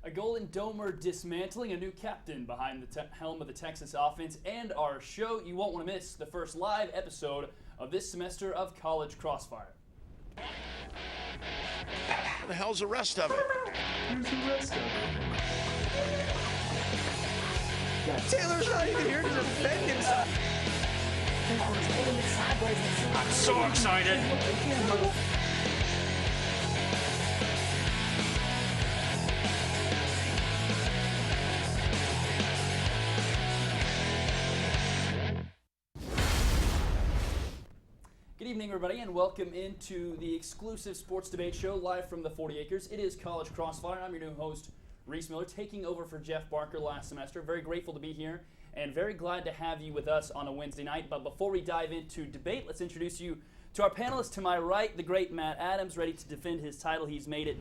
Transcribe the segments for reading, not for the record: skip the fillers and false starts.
A Golden Domer dismantling, a new captain behind the helm of the Texas offense, and our show you won't want to miss, the first live episode of this semester of College Crossfire. What the hell's the rest of it? Here's the rest of it. Taylor's not even here to defend himself. I'm so excited. Good evening, everybody, and welcome into the exclusive sports debate show live from the 40 Acres. It is College Crossfire. I'm your new host, Reese Miller, taking over for Jeff Barker last semester. Very grateful to be here and very glad to have you with us on a Wednesday night. But before we dive into debate, let's introduce you to our panelists. To my right, the great Matt Adams, ready to defend his title. He's made it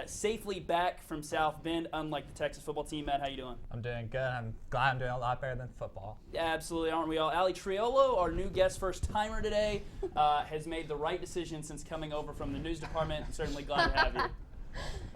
safely back from South Bend, unlike the Texas football team. Matt, how you doing? I'm doing good. I'm glad I'm doing a lot better than football. Yeah, absolutely, aren't we all? Triolo, our new guest first-timer today, has made the right decision since coming over from the news department. I'm certainly glad to have you.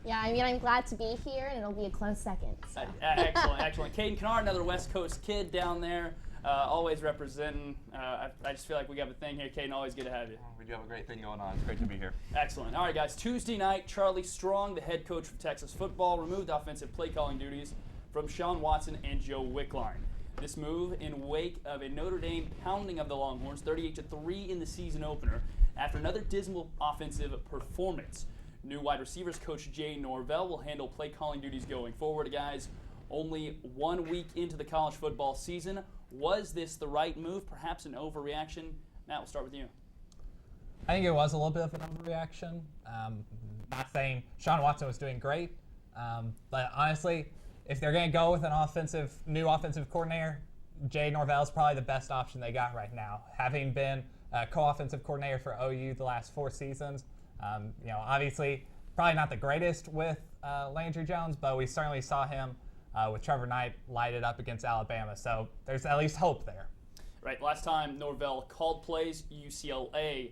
Yeah, I mean, I'm glad to be here, and it'll be a close second. So. Excellent. Caden Kinard, another West Coast kid down there, always representing. I just feel like we got a thing here. Caden, always good to have you. We do have a great thing going on. It's great to be here. Excellent. All right, guys. Tuesday night, Charlie Strong, the head coach of Texas football, removed offensive play calling duties from Sean Watson and Joe Wickline. This move in wake of a Notre Dame pounding of the Longhorns, 38-3 in the season opener, after another dismal offensive performance. New wide receivers coach Jay Norvell will handle play calling duties going forward. Guys, only 1 week into the college football season. Was this the right move? Perhaps an overreaction? Matt, we'll start with you. I think it was a little bit of an overreaction. Not saying Sean Watson was doing great, but honestly, if they're going to go with an new offensive coordinator, Jay Norvell is probably the best option they got right now. Having been a co-offensive coordinator for OU the last 4 seasons, obviously probably not the greatest with Landry Jones, but we certainly saw him with Trevor Knight light it up against Alabama. So there's at least hope there. Right. Last time Norvell called plays, UCLA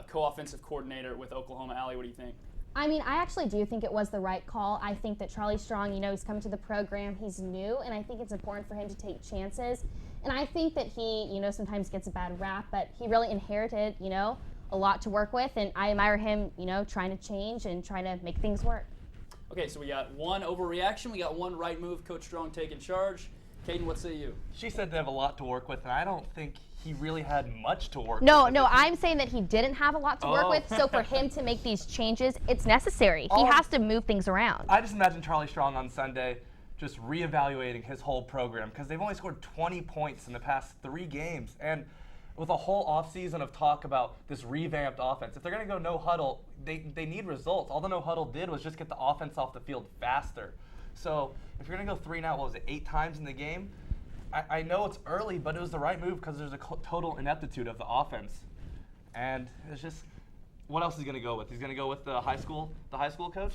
co-offensive coordinator with Oklahoma. Allie, what do you think? I mean, I actually do think it was the right call. I think that Charlie Strong, he's coming to the program, he's new, and I think it's important for him to take chances. And I think that he, sometimes gets a bad rap, but he really inherited, a lot to work with, and I admire him, trying to change and trying to make things work. Okay, so we got one overreaction, we got one right move, Coach Strong taking charge. Caden, what say you? She said they have a lot to work with, and I don't think he really had much to work with. No, I'm saying that he didn't have a lot to work with, so for him to make these changes, it's necessary. He has to move things around. I just imagine Charlie Strong on Sunday just reevaluating his whole program, because they've only scored 20 points in the past 3 games, and with a whole offseason of talk about this revamped offense, if they're going to go no huddle, they need results. All the no huddle did was just get the offense off the field faster. So if you're going to go 3 now, 8 times in the game? I know it's early, but it was the right move because there's a total ineptitude of the offense. And it's just, what else is he going to go with? He's going to go with the high school coach?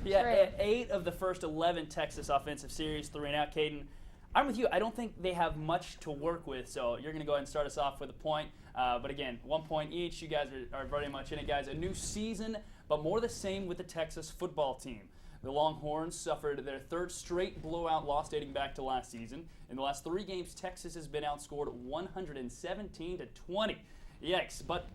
Yeah, 8 of the first 11 Texas offensive series, 3 and out. Caden, I'm with you. I don't think they have much to work with, so you're going to go ahead and start us off with a point. But again, 1 point each. You guys are very much in it, guys. A new season, but more the same with the Texas football team. The Longhorns suffered their 3rd straight blowout loss dating back to last season. In the last 3 games, Texas has been outscored 117-20. Yikes. But,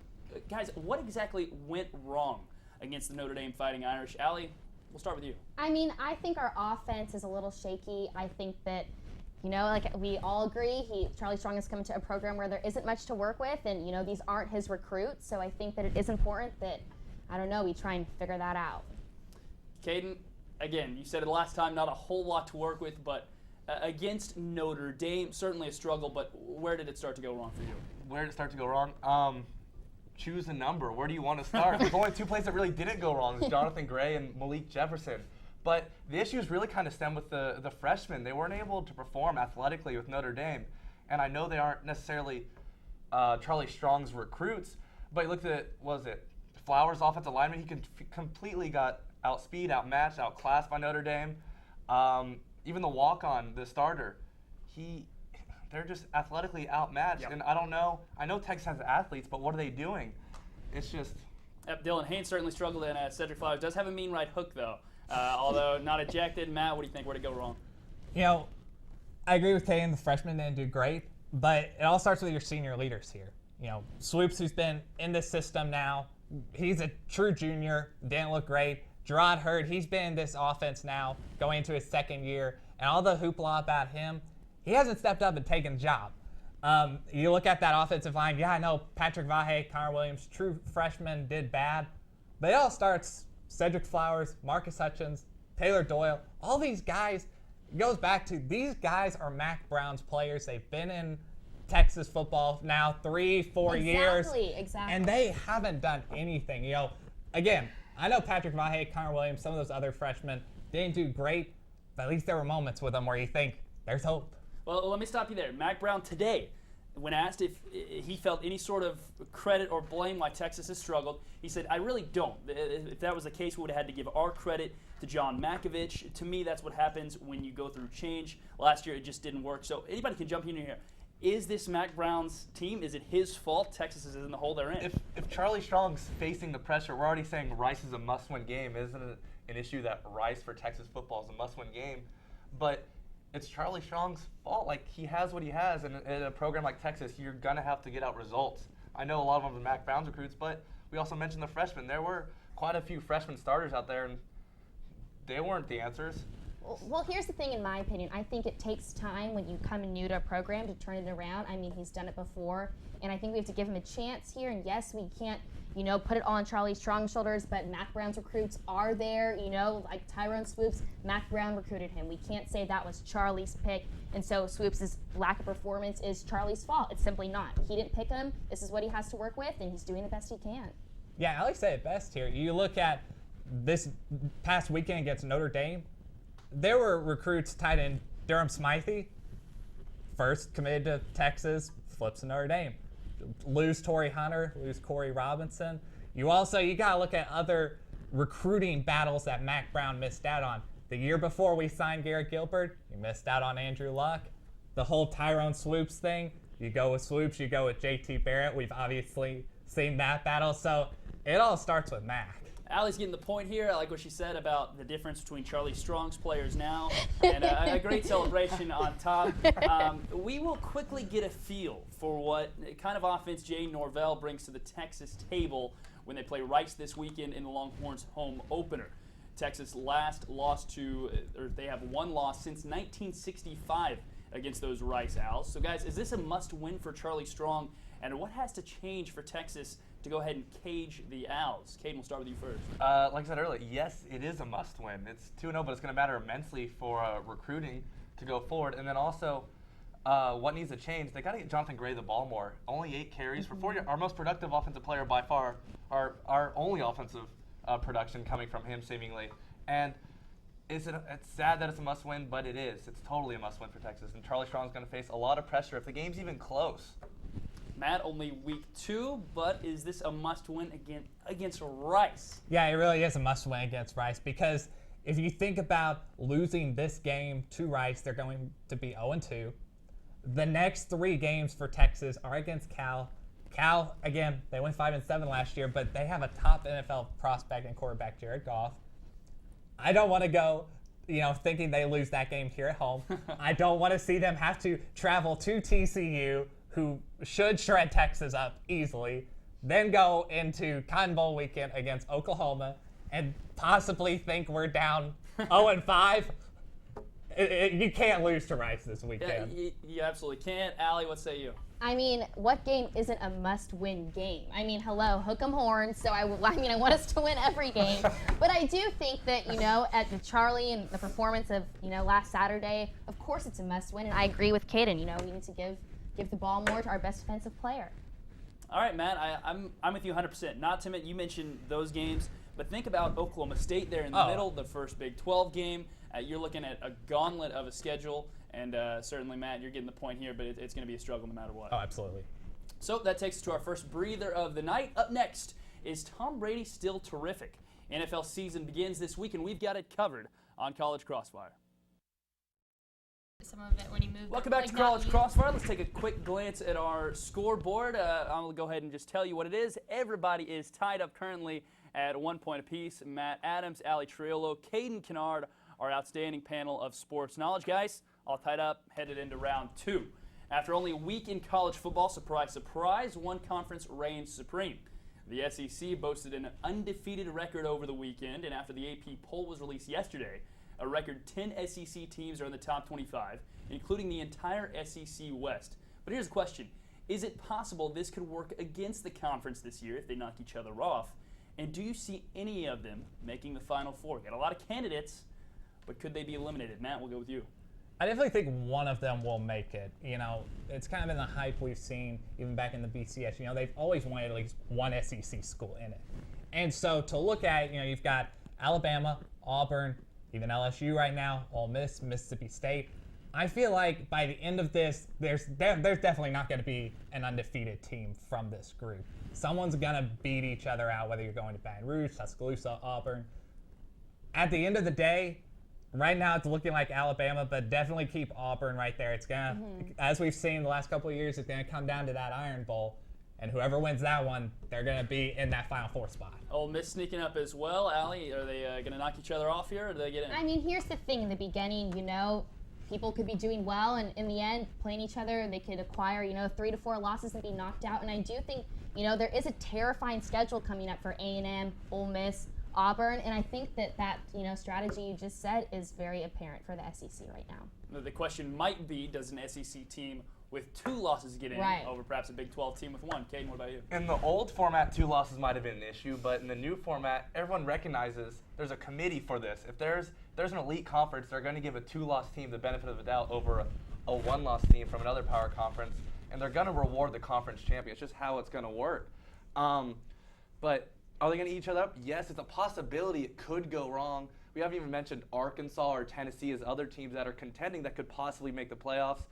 guys, what exactly went wrong against the Notre Dame Fighting Irish? Allie, we'll start with you. I mean, I think our offense is a little shaky. I think that, like we all agree, Charlie Strong has come to a program where there isn't much to work with, and, these aren't his recruits. So I think that it is important that, we try and figure that out. Caden, again, you said it last time, not a whole lot to work with, but against Notre Dame, certainly a struggle, but where did it start to go wrong for you? Where did it start to go wrong? Choose a number. Where do you want to start? There's only 2 places that really didn't go wrong. It's Jonathan Gray and Malik Jefferson. But the issues really kind of stem with the freshmen. They weren't able to perform athletically with Notre Dame. And I know they aren't necessarily Charlie Strong's recruits, but you looked at, Flowers' offensive lineman, he completely got outspeed, outmatched, outclassed by Notre Dame. Even the walk-on, the starter, they're just athletically outmatched. Yep. And I don't know. I know Texas has athletes, but what are they doing? It's just. Dylan Haynes certainly struggled, and Cedric Flowers does have a mean right hook, though. although not ejected. Matt, what do you think? Where'd it go wrong? You know, I agree with Caden. The freshmen didn't do great, but it all starts with your senior leaders here. You know, Swoops, who's been in this system now, he's a true junior, didn't look great. Gerard Hurd, he's been in this offense now, going into his second year, and all the hoopla about him, he hasn't stepped up and taken the job. You look at that offensive line, yeah, I know Patrick Vahe, Connor Williams, true freshmen, did bad, but it all starts Cedric Flowers, Marcus Hutchins, Taylor Doyle, all these guys. It goes back to these guys are Mac Brown's players. They've been in Texas football now 3-4 years. Exactly. And they haven't done anything. You know, again, I know Patrick Vahe, Connor Williams, some of those other freshmen didn't do great, but at least there were moments with them where you think there's hope. Well, let me stop you there. Mac Brown today, when asked if he felt any sort of credit or blame why Texas has struggled, he said, I really don't. If that was the case, we would have had to give our credit to John Makovich. To me, that's what happens when you go through change. Last year, it just didn't work. So anybody can jump in here. Is this Mac Brown's team? Is it his fault? Texas is in the hole they're in. If Charlie Strong's facing the pressure, we're already saying Rice is a must-win game. Isn't it an issue that Rice for Texas football is a must-win game? But it's Charlie Strong's fault. Like, he has what he has, and in a program like Texas, you're going to have to get out results. I know a lot of them are Mac Brown's recruits, but we also mentioned the freshmen. There were quite a few freshman starters out there, and they weren't the answers. Well, here's the thing, in my opinion. I think it takes time when you come in new to a program to turn it around. I mean, he's done it before, and I think we have to give him a chance here. And yes, we can't, put it all on Charlie Strong's shoulders, but Mac Brown's recruits are there, like Tyrone Swoops. Mac Brown recruited him. We can't say that was Charlie's pick, and so Swoops' lack of performance is Charlie's fault. It's simply not. He didn't pick him. This is what he has to work with, and he's doing the best he can. Yeah, Alex said it best here. You look at this past weekend against Notre Dame, there were recruits tied in. Durham Smythe, first committed to Texas, flips to Notre Dame. Lose Torrey Hunter, lose Corey Robinson. You got to look at other recruiting battles that Mac Brown missed out on. The year before we signed Garrett Gilbert, you missed out on Andrew Luck. The whole Tyrone Swoops thing, you go with Swoops, you go with JT Barrett. We've obviously seen that battle. So it all starts with Mac. Allie's getting the point here. I like what she said about the difference between Charlie Strong's players now and a great celebration on top. We will quickly get a feel for what kind of offense Jay Norvell brings to the Texas table when they play Rice this weekend in the Longhorns home opener. Texas last lost they have one loss since 1965 against those Rice Owls. So guys, is this a must-win for Charlie Strong? And what has to change for Texas to go ahead and cage the Owls? Caden, we'll start with you first. Like I said earlier, yes, it is a must-win. It's 2-0, but it's going to matter immensely for recruiting to go forward. And then also, what needs to change, they got to get Jonathan Gray the ball more. Only 8 carries for 4 years. Our most productive offensive player by far, our only offensive production coming from him seemingly. And it's sad that it's a must-win, but it is. It's totally a must-win for Texas. And Charlie Strong's going to face a lot of pressure if the game's even close. Matt, only week 2, but is this a must-win against Rice? Yeah, it really is a must-win against Rice because if you think about losing this game to Rice, they're going to be 0-2. The next 3 games for Texas are against Cal. Cal, again, they went 5-7 last year, but they have a top NFL prospect and quarterback, Jared Goff. I don't want to go, thinking they lose that game here at home. I don't want to see them have to travel to TCU, who should shred Texas up easily, then go into Cotton Bowl weekend against Oklahoma and possibly think we're down 0-5. You can't lose to Rice this weekend. Yeah, you absolutely can't. Allie, what say you? I mean, what game isn't a must-win game? I mean, hello, hook 'em horns. So I want us to win every game. But I do think that, at the Charlie and the performance of, last Saturday, of course it's a must-win. And I agree with Caden. We need to give the ball more to our best defensive player. All right, Matt, I'm with you 100%. Not to mention, you mentioned those games, but think about Oklahoma State there in the middle, the first Big 12 game. You're looking at a gauntlet of a schedule, and certainly, Matt, you're getting the point here, but it's going to be a struggle no matter what. Oh, absolutely. So that takes us to our first breather of the night. Up next, is Tom Brady still terrific? NFL season begins this week, and we've got it covered on College Crossfire. Some of it when he moved. Welcome back to College Crossfire. Let's take a quick glance at our scoreboard. I'm going to go ahead and just tell you what it is. Everybody is tied up currently at 1 point apiece. Matt Adams, Ali Triolo, Caden Kinard, our outstanding panel of sports knowledge. Guys, all tied up, headed into round 2. After only a week in college football, surprise, surprise, one conference reigns supreme. The SEC boasted an undefeated record over the weekend, and after the AP poll was released yesterday, a record 10 SEC teams are in the top 25, including the entire SEC West. But here's the question. Is it possible this could work against the conference this year if they knock each other off? And do you see any of them making the Final Four? Got a lot of candidates, but could they be eliminated? Matt, we'll go with you. I definitely think one of them will make it. You know, it's kind of been the hype we've seen even back in the BCS. You know, they've always wanted at least one SEC school in it. And so to look at it, you know, you've got Alabama, Auburn, even LSU right now, Ole Miss, Mississippi State. I feel like by the end of this, there's definitely not going to be an undefeated team from this group. Someone's going to beat each other out, whether you're going to Baton Rouge, Tuscaloosa, Auburn. At the end of the day, right now it's looking like Alabama, but definitely keep Auburn right there. It's going to, as we've seen the last couple of years, it's going to come down to that Iron Bowl. And whoever wins that one, they're going to be in that Final Four spot. Ole Miss sneaking up as well. Allie, are they going to knock each other off here, or do they get in? I mean, here's the thing. In the beginning, you know, people could be doing well, and in the end, playing each other, they could acquire, you know, 3 to 4 losses and be knocked out. And I do think, you know, there is a terrifying schedule coming up for A&M, Ole Miss, Auburn, and I think that you know, strategy you just said is very apparent for the SEC right now. The question might be, does an SEC team with 2 losses get in over perhaps a Big 12 team with 1? Caden, what about you? In the old format, 2 losses might have been an issue, but in the new format, everyone recognizes there's a committee for this. If there's an elite conference, they're going to give a 2-loss team the benefit of the doubt over a 1-loss team from another power conference, and they're going to reward the conference champion. It's just how it's going to work. But are they going to eat each other up? Yes, it's a possibility it could go wrong. We haven't even mentioned Arkansas or Tennessee as other teams that are contending that could possibly make the playoffs.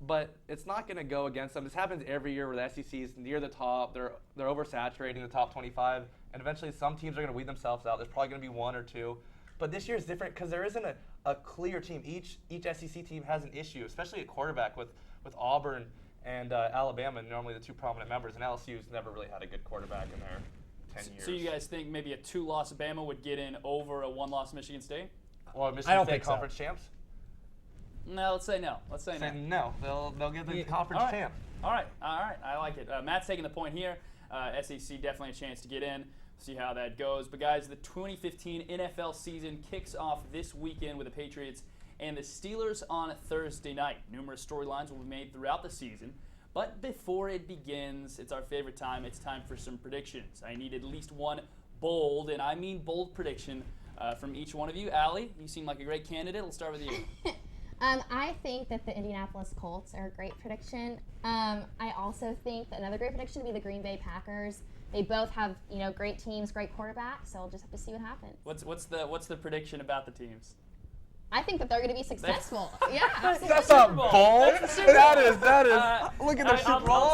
But it's not going to go against them. This happens every year where the SEC is near the top. They're oversaturating the top 25, and eventually some teams are going to weed themselves out. There's probably going to be 1 or 2. But this year is different because there isn't a clear team. Each SEC team has an issue, especially at quarterback with Auburn and Alabama, normally the 2 prominent members, and LSU's never really had a good quarterback in their 10 years. So you guys think maybe a 2-loss Bama would get in over a 1-loss Michigan State? Or Michigan State conference champs? No, let's say no. Let's say no. No, they'll give the conference champ. All right, I like it. Matt's taking the point here. SEC definitely a chance to get in. See how that goes. But guys, the 2015 NFL season kicks off this weekend with the Patriots and the Steelers on Thursday night. Numerous storylines will be made throughout the season. But before it begins, it's our favorite time. It's time for some predictions. I need at least one bold, and I mean bold prediction from each one of you. Allie, you seem like a great candidate. We'll start with you. I think that the Indianapolis Colts are a great prediction. I also think that another great prediction would be the Green Bay Packers. They both have, you know, great teams, great quarterbacks, so we'll just have to see what happens. What's the prediction about the teams? I think that they're going to be successful. Yeah, absolutely. That's not bold. That is. Look at their Super Bowl.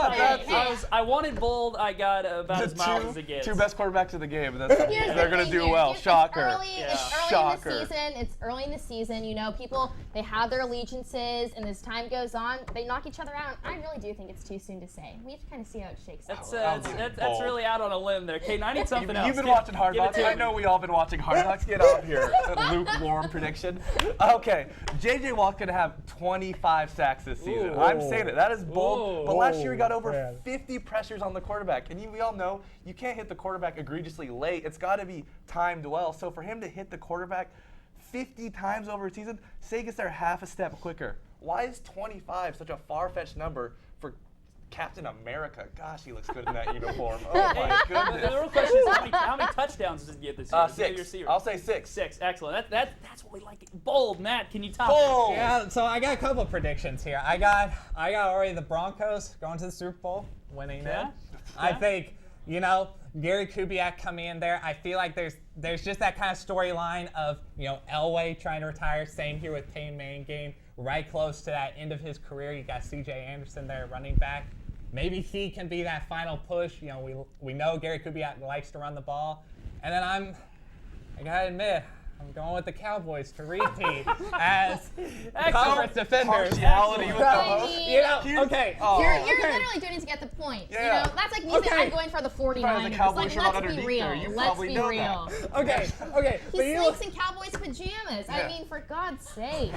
I wanted bold. I got about as mild as it gets. 2 best quarterbacks of the game. They're going to do well. Shocker. It's early in the season. You know, people, they have their allegiances, and as time goes on, they knock each other out. I really do think it's too soon to say. We have to kind of see how it shakes out. That's really out on a limb there. Caden, I need something else. You've been watching Hard Knocks. I know we all been watching Hard Knocks. Get out here. Lukewarm prediction. Okay, J.J. Watt's going to have 25 sacks this season. Ooh. I'm saying it. That is bold. But last year he got over man. 50 pressures on the quarterback. And we all know you can't hit the quarterback egregiously late. It's got to be timed well. So for him to hit the quarterback 50 times over a season, say he gets there half a step quicker. Why is 25 such a far-fetched number for Captain America? Gosh, he looks good in that uniform. Oh, my goodness. The real question is how many touchdowns does he get this year? 6. I'll say 6. 6. Excellent. That's what we like. Bold. Matt, can you top Bold. it? Yeah, so I got a couple of predictions here. I got already the Broncos going to the Super Bowl, winning it. I think, you know, Gary Kubiak coming in there. I feel like there's just that kind of storyline of, you know, Elway trying to retire. Same here with Peyton Manning, right close to that end of his career. You got C.J. Anderson there, running back. Maybe he can be that final push. You know, we know Gary Kubiak likes to run the ball. And then I gotta admit, I'm going with the Cowboys to repeat as conference defenders. Partiality with the host. You know, okay. You're literally doing it to get the point. Yeah. You know, that's like me saying I'm going for the 49ers. Cowboy Like, shirt on let's be underneath real. there. You Let's probably be know real. Okay. He But you sleeps in Cowboys pajamas. I mean, for God's sake.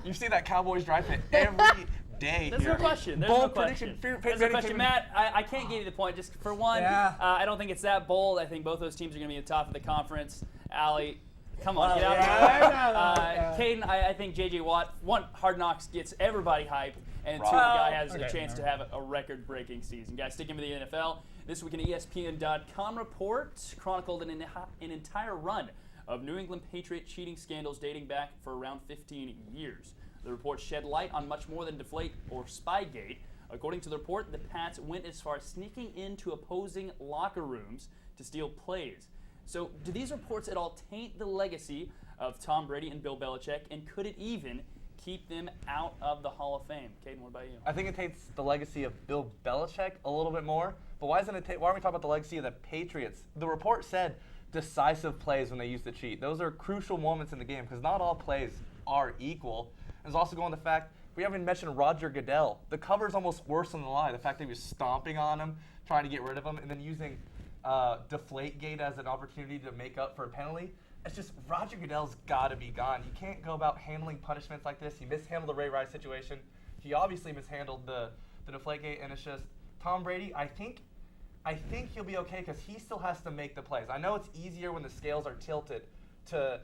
You see that Cowboys drive fit every day. There's here. no question. There's Bold no question. prediction. There's no question. Matt, I can't give you the point. Just for one, I don't think it's that bold. I think both those teams are going to be at the top of the conference. Allie, come on, get out there. Caden, I think J.J. Watt, one, Hard Knocks gets everybody hyped, and two, the guy has a chance to have a record-breaking season. Guys, sticking with the NFL, this week an ESPN.com report chronicled an entire run of New England Patriot cheating scandals dating back for around 15 years. The report shed light on much more than Deflate or Spygate. According to the report, the Pats went as far as sneaking into opposing locker rooms to steal plays. So, do these reports at all taint the legacy of Tom Brady and Bill Belichick, and could it even keep them out of the Hall of Fame? Caden, what about you? I think it taints the legacy of Bill Belichick a little bit more. But why aren't we talking about the legacy of the Patriots? The report said decisive plays when they used the cheat. Those are crucial moments in the game because not all plays are equal. There's also going the fact we haven't mentioned Roger Goodell. The cover's almost worse than the lie. The fact that he was stomping on him, trying to get rid of him, and then using Deflategate as an opportunity to make up for a penalty. It's just Roger Goodell's got to be gone. You can't go about handling punishments like this. He mishandled the Ray Rice situation. He obviously mishandled the Deflategate, and it's just Tom Brady. I think he'll be okay because he still has to make the plays. I know it's easier when the scales are tilted to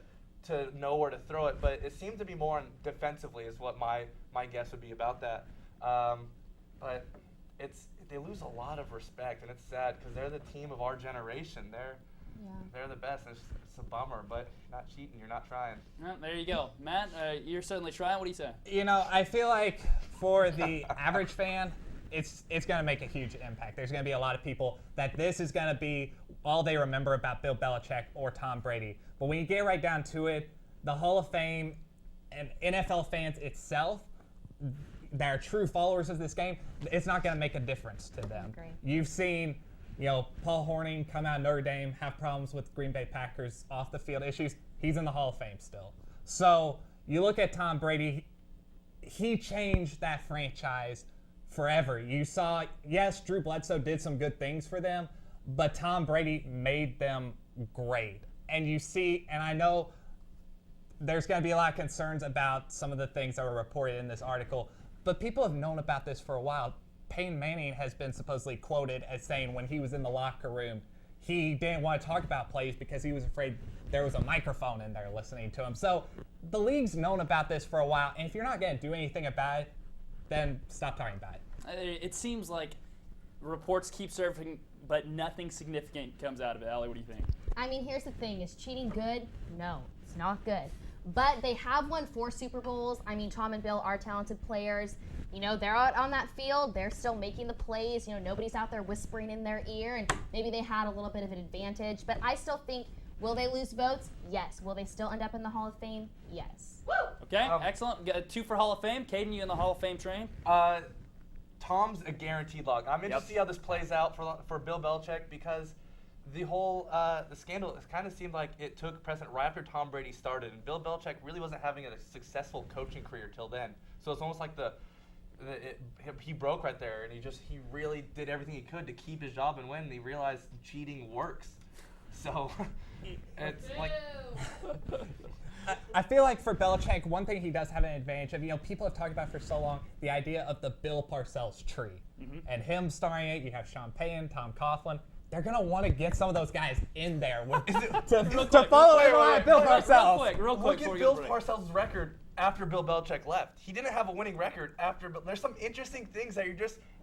know where to throw it, but it seems to be more defensively is what my guess would be about that. But they lose a lot of respect, and it's sad because they're the team of our generation. They're the best, and it's a bummer, but you're not cheating, you're not trying. Well, there you go. Matt, you're certainly trying. What do you say? You know, I feel like for the average fan, it's going to make a huge impact. There's going to be a lot of people that this is going to be all they remember about Bill Belichick or Tom Brady. But when you get right down to it, the Hall of Fame and NFL fans itself, that are true followers of this game, it's not going to make a difference to them. You've seen, Paul Hornung come out of Notre Dame, have problems with Green Bay Packers off the field issues. He's in the Hall of Fame still. So you look at Tom Brady, he changed that franchise forever. You saw, yes, Drew Bledsoe did some good things for them, but Tom Brady made them great. And you see, and I know there's going to be a lot of concerns about some of the things that were reported in this article, but people have known about this for a while. Peyton Manning has been supposedly quoted as saying when he was in the locker room, he didn't want to talk about plays because he was afraid there was a microphone in there listening to him. So the league's known about this for a while, and if you're not going to do anything about it, then stop talking about it. It seems like reports keep surfacing, but nothing significant comes out of it. Allie, what do you think? I mean, here's the thing. Is cheating good? No, it's not good. But they have won 4 Super Bowls. I mean, Tom and Bill are talented players. They're out on that field. They're still making the plays. Nobody's out there whispering in their ear, and maybe they had a little bit of an advantage. But I still think, will they lose votes? Yes. Will they still end up in the Hall of Fame? Yes. Woo! Okay, excellent. Got 2 for Hall of Fame. Caden, you in the Hall of Fame train? Tom's a guaranteed lock. I'm interested to see how this plays out for Bill Belichick because the whole the scandal, it kind of seemed like it took precedent right after Tom Brady started, and Bill Belichick really wasn't having a successful coaching career till then. So it's almost like he broke right there, and he really did everything he could to keep his job and win. And he realized cheating works. So it's like. I feel like for Belichick, one thing he does have an advantage of, people have talked about for so long, the idea of the Bill Parcells tree. And him starring it, you have Sean Payton, Tom Coughlin. They're going to want to get some of those guys in there to follow in line Bill Parcells. Real quick. Look at Bill Parcells' record after Bill Belichick left. He didn't have a winning record after. There's some interesting things that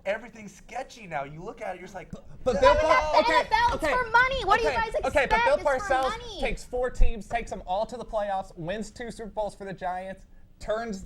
everything's sketchy now. You look at it, you're just like. But Bill Parcells, it's for money. What do you guys expect? Okay, but Bill It's Parcells for money. takes 4 teams, takes them all to the playoffs, wins 2 Super Bowls for the Giants,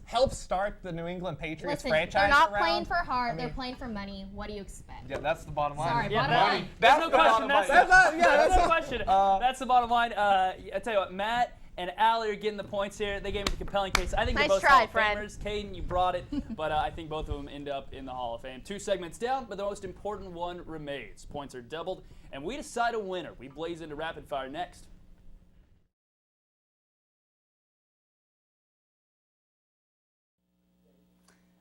helps start the New England Patriots franchise. They're not around. playing for heart. They're playing for money. What do you expect? Yeah, that's the bottom line. Sorry, Yeah, bottom line. That's no question. That's no question. Uh, That's the bottom line. I tell you what, Matt and Allie are getting the points here. They gave me the compelling case. I think they're both Hall of Famers. Caden, you brought it, but I think both of them end up in the Hall of Fame. 2 segments down, but the most important one remains. Points are doubled, and we decide a winner. We blaze into rapid fire next.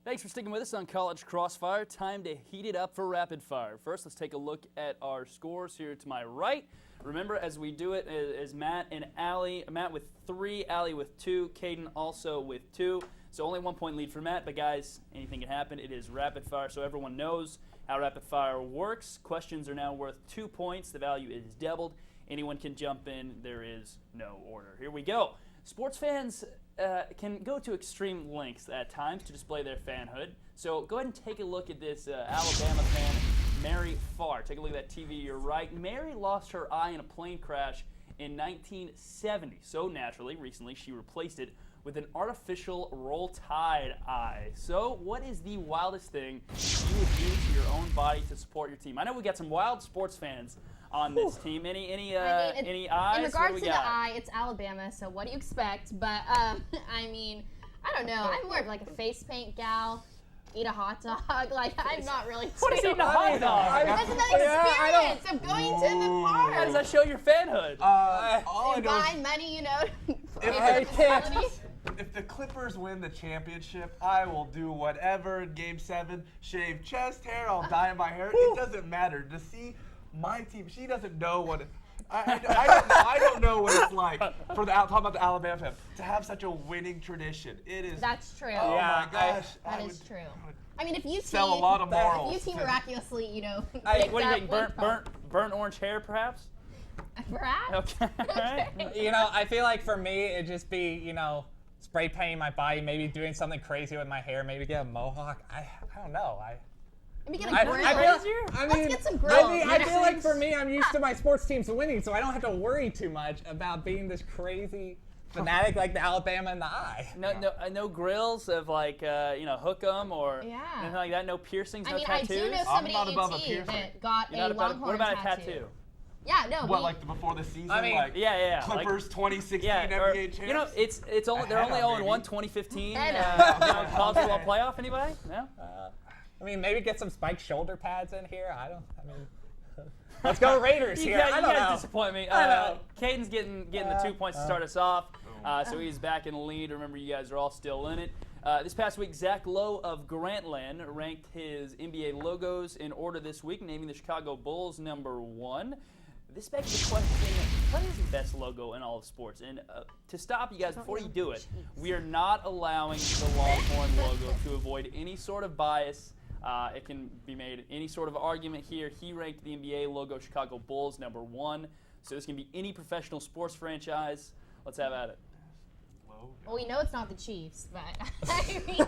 Thanks for sticking with us on College Crossfire. Time to heat it up for rapid fire. First, let's take a look at our scores here to my right. Remember, as we do it, is Matt and Allie. Matt with 3, Allie with 2, Caden also with 2. So only 1 point lead for Matt, but guys, anything can happen. It is rapid fire, so everyone knows how rapid fire works. Questions are now worth 2 points. The value is doubled. Anyone can jump in. There is no order. Here we go. Sports fans can go to extreme lengths at times to display their fanhood. So go ahead and take a look at this Alabama fan, Mary Farr. Take a look at that TV, you're right. Mary lost her eye in a plane crash in 1970. So naturally, recently, she replaced it with an artificial roll tide eye. So what is the wildest thing you would do to your own body to support your team? I know we got some wild sports fans on this team. Any eyes? In regards to the got? eye, it's Alabama, so what do you expect? But I don't know. I'm more of like a face paint gal. Eat a hot dog. Like, I'm not really. What is eating a hot dog? That's the experience of going to the park. How does that show your fanhood? All I And know is buying money, you know. if the Clippers win the championship, I will do whatever in Game 7. Shave chest hair, I'll dye my hair. It doesn't matter. To see my team, she doesn't know what I don't know what it's like for talking about the Alabama fan to have such a winning tradition. It is. That's true. Oh my gosh. That is true. I mean, if you sell a lot of morals. If you miraculously, you know, What do you think? Burnt orange hair, perhaps? Perhaps. Okay. All right. You know, I feel like for me, it'd just be, you know, spray painting my body, maybe doing something crazy with my hair, maybe get a mohawk. I don't know. Maybe get I a grill. mean, Let's get some grills. I feel like for me, I'm used to my sports teams winning, so I don't have to worry too much about being this crazy fanatic like the Alabama in the eye. No grills of like hook 'em or anything like that. No piercings, no tattoos. I do know somebody I'm not at above a UT piercing. that got You're not a about- Longhorn What about tattoo. a tattoo? Yeah, no. What, like before the season? I mean, like yeah. Clippers 2016 Yeah, NBA or, champs? you know, it's only they're only 0-1 2015 college football playoff. Anybody? No. I mean, maybe get some spiked shoulder pads in here. Let's go Raiders here. I don't know. Disappoint me. I know. Caden's getting the 2 points to start us off. So he's back in the lead. Remember, you guys are all still in it. This past week, Zach Lowe of Grantland ranked his NBA logos in order this week, naming the Chicago Bulls #1. This begs the question, what is the best logo in all of sports? And to stop you guys, before you do it, we are not allowing the Longhorn logo to avoid any sort of bias. It can be made any sort of argument here. He ranked the NBA logo Chicago Bulls #1. So this can be any professional sports franchise. Let's have at it. Well, we know it's not the Chiefs, but I mean.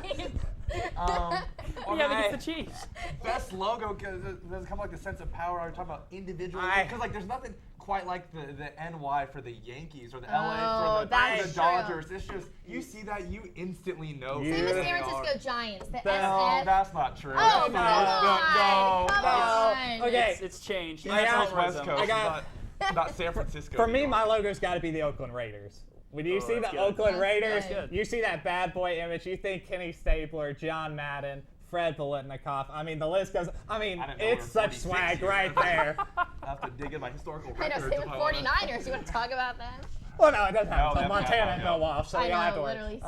Yeah, I think it's the Chiefs. Best logo does come like the sense of power. Are we talking about individual? Because like there's nothing quite like the NY for the Yankees or the LA for the Dodgers. True. It's just you see that you instantly know. Same as San Francisco Giants. The No, SF. that's not true. Oh, no, come on. Okay. It's changed. I got West Nationalism. Coast, not San Francisco. For me, my logo's got to be the Oakland Raiders. When you see the that's good. Oakland That's Raiders, good. you see that bad boy image, you think Kenny Stabler, John Madden, Fred Biletnikoff. I mean, the list goes. I mean, it's such swag right there. I have to dig in my historical I know, records. same with 49ers. You want to talk about that? Well, no, it doesn't have No, Montana and no. Bill Walsh, so I you don't have to know, worry. literally.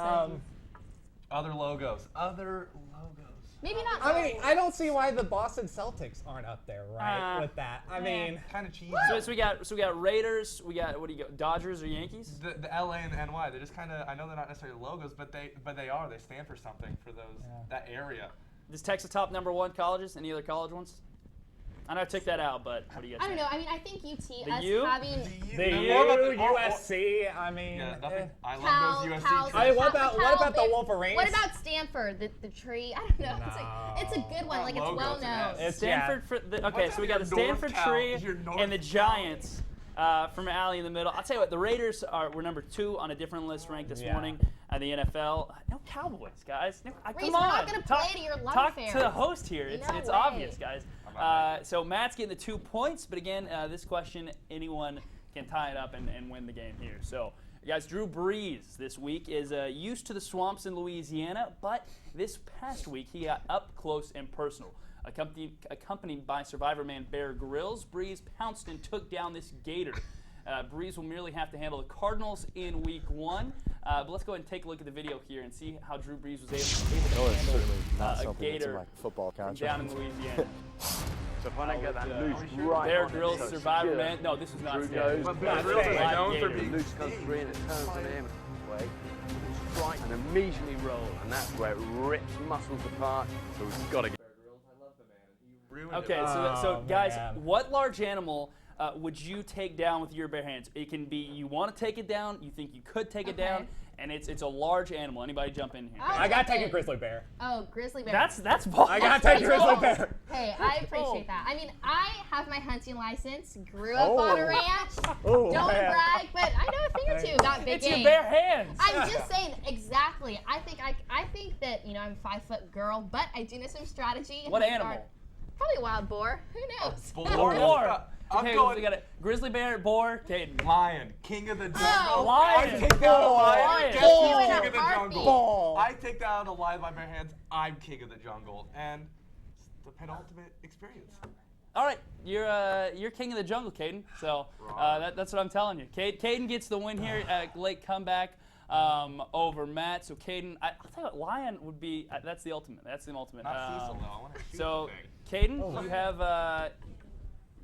Other logos. Maybe not. I mean, I don't see why the Boston Celtics aren't up there, right? With that, I mean, Kind of cheesy. So we got Raiders. We got what do you got? Dodgers or Yankees? The LA and the NY, they're just kind of. I know they're not necessarily logos, but they are. They stand for something for those that area. Does Texas top #1 colleges? Any other college ones? I know I took that out, but what do you guys I don't think? know. I mean, I think UT, The us U? having the U, USC. I mean, Yeah, nothing. I Cal, love those USC. Cal, teams. I mean, what Cal, about the Cal, Wolverines? What about Stanford, the tree? I don't know. It's a good one. Like, it's Logo, well it's an known. S. It's- Stanford. Okay, What's so we your got the North Stanford Cal? tree Is your North and the Cal? Giants from Allie in the middle. I'll tell you what, the Raiders were #2 on a different list ranked this morning at the NFL. No Cowboys, guys. No, Reese, come we're on. not gonna play to your love Talk affair. to the host here. It's No way. obvious, guys. So Matt's getting the 2 points, but again, this question, anyone can tie it up and win the game here. So, guys, Drew Brees this week is used to the swamps in Louisiana, but this past week he got up close and personal. Accompanied by Survivor man Bear Grylls, Brees pounced and took down this gator. Brees will merely have to handle the Cardinals in Week 1. But let's go ahead and take a look at the video here and see how Drew Brees was able to No, it's handle certainly not a something that's in gator my football down contract. in Louisiana. So if I don't get that loose right Bear on it, Grylls so Survivor secure, Man. No, this was not Drew scary. goes, Bear Grylls is Live known for gator. being loose comes free and it turns on him. Way, strike and immediately roll, and that's where it rips muscles apart. So we've got to get. Okay, so Oh, guys, man. what large animal would you take down with your bare hands? It can be you want to take it down, you think you could take it down, and it's a large animal. Anybody jump in here? I gotta take a grizzly bear. Oh, grizzly bear. That's bold. I gotta take a grizzly bear. Hey, I appreciate that. I mean, I have my hunting license, grew up on a ranch. Oh, Don't man. brag, but I know a thing or two about big It's game. your bare hands. I'm just saying, exactly. I think that, you know, I'm a 5-foot girl, but I do know some strategy. in What my animal? garden. Probably a wild boar. Who knows? Boar. I'm Okay, going we got a grizzly bear, boar, Caden. lion, king of the jungle. Oh, Lion. I take down a lion. Lion. Guess You who's in a king of the heartbeat. jungle? I take down a lion by bare hands. I'm king of the jungle, and it's the penultimate experience. All right, you're king of the jungle, Caden. So that's what I'm telling you. Caden gets the win here. Late comeback over Matt. So Caden, I'll tell you what, lion would be. That's the ultimate. That's the ultimate. Not Cecil though. I want to shoot So, the thing. Caden,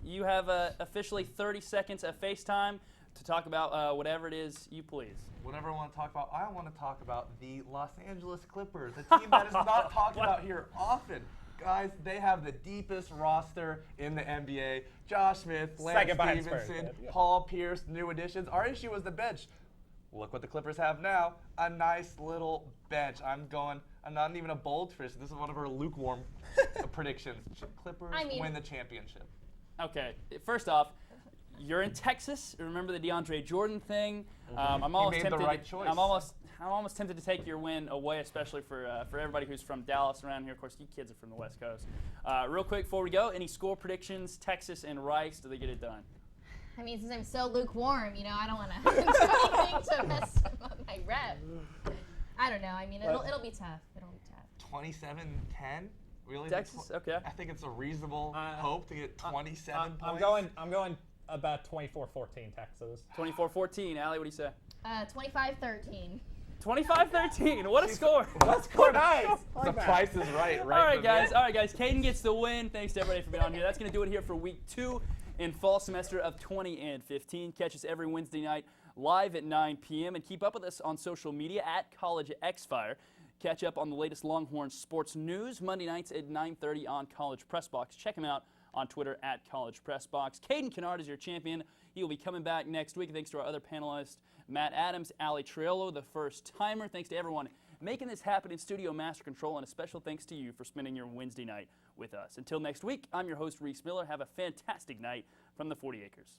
you have officially 30 seconds of FaceTime to talk about whatever it is you please. Whatever I want to talk about, I want to talk about the Los Angeles Clippers, a team that is not talked about here often. Guys, they have the deepest roster in the NBA. Josh Smith, Lance Second behind Spurs, Stevenson, yeah. Paul Pierce, new additions. Our issue was the bench. Look what the Clippers have now, a nice little bench. I'm not even a bold prediction. This is one of our lukewarm predictions. Clippers win the championship. Okay, first off, you're in Texas. Remember the DeAndre Jordan thing. I'm almost made the tempted. right choice. I'm almost tempted to take your win away, especially for everybody who's from Dallas around here. Of course, you kids are from the West Coast. Real quick before we go, any score predictions? Texas and Rice, do they get it done? I mean, since I'm so lukewarm, you know, I don't want to do anything to mess up my rep. I don't know. I mean, it'll be tough. It'll be tough. 27-10? Really? Texas? Okay. I think it's a reasonable hope to get 27 points. I'm going about 24-14 Texas. 24-14. Allie, what do you say? 25-13. 25-13. What a score! Let's go, nice. The price is right. All right, guys. Caden gets the win. Thanks to everybody for being on here. That's going to do it here for week 2 in fall semester of 2015. Catch us every Wednesday night live at 9 p.m. and keep up with us on social media at College Crossfire. Catch up on the latest Longhorn sports news Monday nights at 9:30 on College Press Box. Check him out on Twitter at College Press Box. Caden Kinard is your champion. He will be coming back next week. Thanks to our other panelists, Matt Adams, Allie Triolo, the first timer. Thanks to everyone making this happen in Studio Master Control, and a special thanks to you for spending your Wednesday night with us. Until next week, I'm your host, Reese Miller. Have a fantastic night from the 40 Acres.